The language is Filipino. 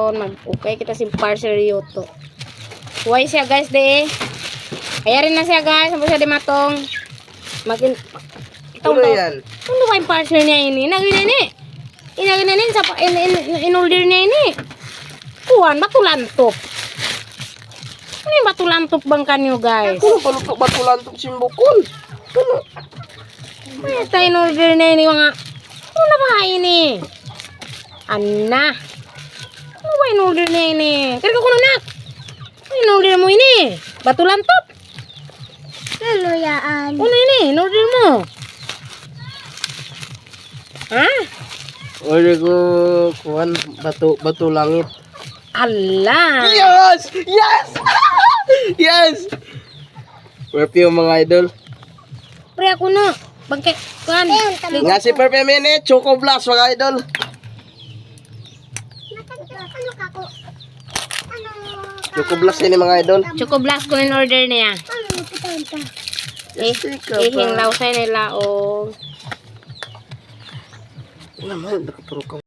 karon mag-okay kita si parcel yuto. Huwag siya guys de. Ayarin na siya guys. Sampo siya di matong. Magin... Ano yan? Ano ba yung parcel niya ini? Inagin sa in-order niya ini. Kuhan, batulantop. Ano yung batulantop bang kanyo guys? Ano palutok batulantok simbukon? Ano? Ito in-order niya ini mga... Ano na ba ini? Anna. Ano ba in-order niya ini? Kaya ko nak. Ano in-order mo ini? Batulantop? Luluyaan. Ano ini? In-order mo? Ha? Order ko kuhan batu langit. Ala! Yes! Yes! Yes! Perfume mga idol. Pre ako no. Bangke kan. Nga si Perfume ini Choco Blast mga idol. Ano ka ko? Ano? Choco Blast ini mga idol. Choco Blast ko in order niya. Ano pupunta ka? Ihing lawsay nila o. Naman nakaturo ka.